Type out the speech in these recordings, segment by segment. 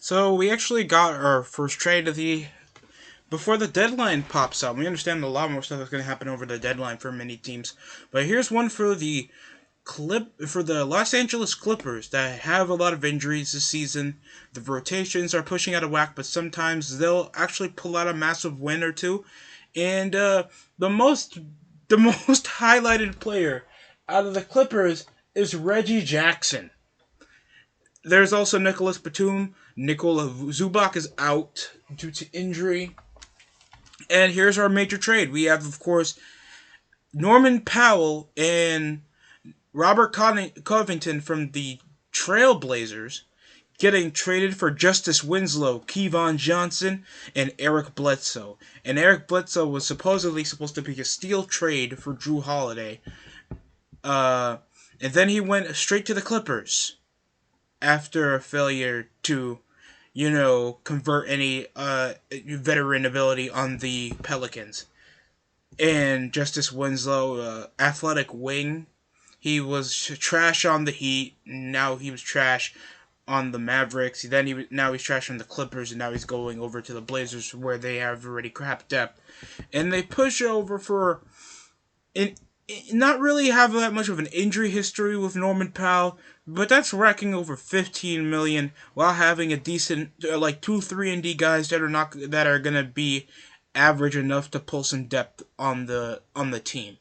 So we actually got our first trade of the before the deadline pops up. We understand a lot more stuff is going to happen over the deadline for many teams, but here's one for the Los Angeles Clippers that have a lot of injuries this season. The rotations are pushing out of whack, but sometimes they'll actually pull out a massive win or two. And the most the most highlighted player out of the Clippers is Reggie Jackson. There's also Nicholas Batum. Nikola Zubac is out due to injury. And here's our major trade. We have, of course, Norman Powell and Robert Covington from the Trailblazers getting traded for Justice Winslow, Kevon Johnson, and Eric Bledsoe. And Eric Bledsoe was supposed to be a steal trade for Drew Holiday. And then he went straight to the Clippers after a failure to, convert any veteran ability on the Pelicans. And Justice Winslow, athletic wing, he was trash on the Heat. Now he was trash on the Mavericks. Now he's trash on the Clippers, and now he's going over to the Blazers where they have already crap depth, and they push over for not really have that much of an injury history with Norman Powell, but that's racking over 15 million while having a decent like 2-3-and-D guys that are gonna be average enough to pull some depth on the team.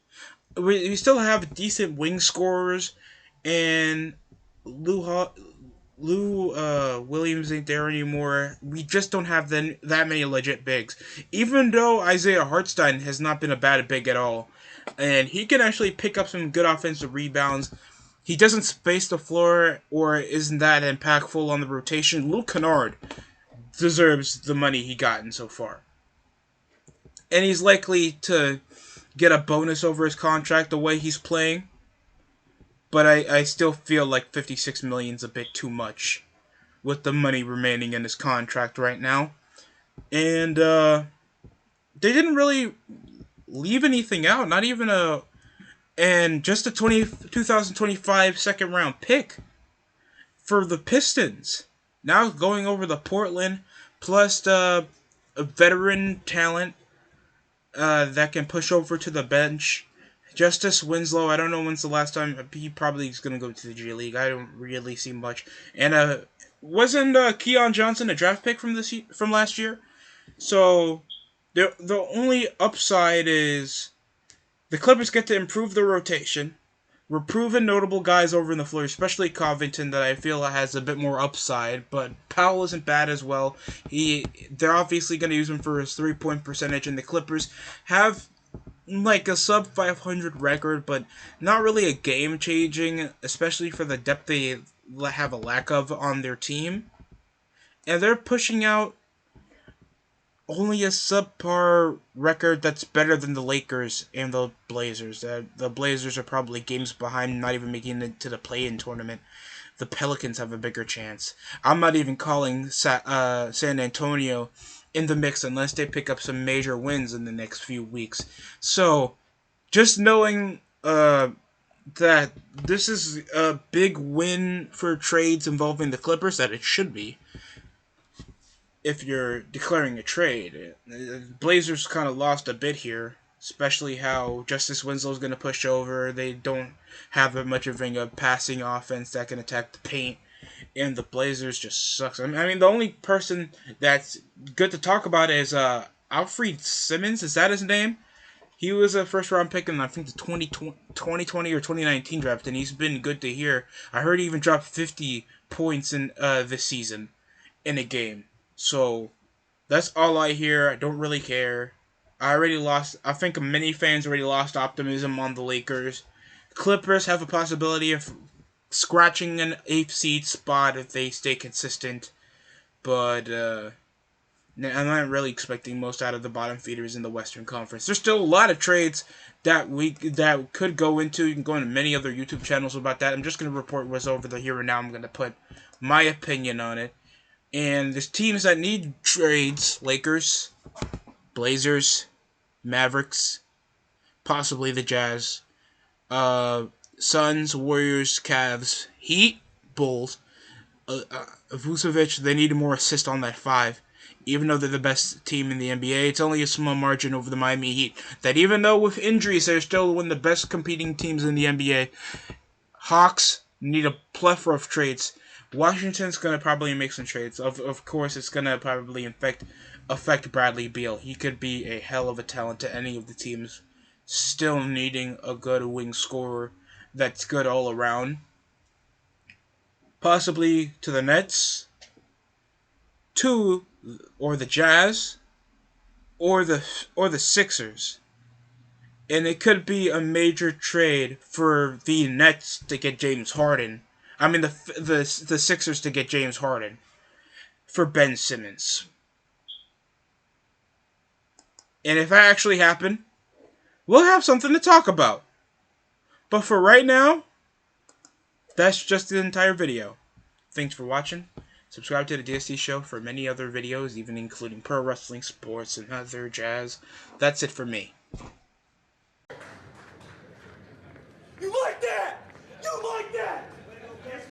We still have decent wing scorers, and Lou Williams ain't there anymore. We just don't have that many legit bigs. Even though Isaiah Hartenstein has not been a bad big at all, and he can actually pick up some good offensive rebounds. He doesn't space the floor or isn't that impactful on the rotation. Luke Kennard deserves the money he gotten so far. And he's likely to get a bonus over his contract the way he's playing. But I still feel like 56 million is a bit too much with the money remaining in his contract right now. And they didn't really leave anything out, not even just a 2025 second round pick for the Pistons. Now going over to Portland, plus a veteran talent that can push over to the bench. Justice Winslow, I don't know when's the last time. He probably is going to go to the G League. I don't really see much. And wasn't Keon Johnson a draft pick from last year? So the only upside is the Clippers get to improve the rotation. We're proving notable guys over in the floor, especially Covington, that I feel has a bit more upside. But Powell isn't bad as well. They're obviously going to use him for his 3-point percentage, and the Clippers have like a sub 500 record, but not really a game changing, especially for the depth they have a lack of on their team. And they're pushing out only a subpar record that's better than the Lakers and the Blazers. The Blazers are probably games behind, not even making it to the play-in tournament. The Pelicans have a bigger chance. I'm not even calling San Antonio in the mix unless they pick up some major wins in the next few weeks. So, just knowing that this is a big win for trades involving the Clippers, that it should be, if you're declaring a trade. Blazers kind of lost a bit here, especially how Justice Winslow is going to push over. They don't have much of a passing offense that can attack the paint, and the Blazers just sucks. I mean, the only person that's good to talk about is Alfred Simmons. Is that his name? He was a first-round pick in, I think, the 2020 or 2019 draft, and he's been good to hear. I heard he even dropped 50 points in this season in a game. So, that's all I hear. I don't really care. I think many fans already lost optimism on the Lakers. Clippers have a possibility of scratching an 8th seed spot if they stay consistent. But, I'm not really expecting most out of the bottom feeders in the Western Conference. There's still a lot of trades that could go into. You can go into many other YouTube channels about that. I'm just going to report what's over the here and now. I'm going to put my opinion on it. And there's teams that need trades: Lakers, Blazers, Mavericks, possibly the Jazz, Suns, Warriors, Cavs, Heat, Bulls, Vucevic, they need more assist on that 5. Even though they're the best team in the NBA, it's only a small margin over the Miami Heat. That even though with injuries, they're still one of the best competing teams in the NBA. Hawks need a plethora of trades. Washington's going to probably make some trades. Of course, it's going to probably affect Bradley Beal. He could be a hell of a talent to any of the teams. Still needing a good wing scorer that's good all around. Possibly to the Nets, to or the Jazz, or the Sixers. And it could be a major trade for the Nets to get James Harden. I mean the Sixers to get James Harden for Ben Simmons. And if that actually happened, we'll have something to talk about. But for right now, that's just the entire video. Thanks for watching. Subscribe to the DST show for many other videos, even including pro wrestling, sports, and other jazz. That's it for me. You like that? You like that?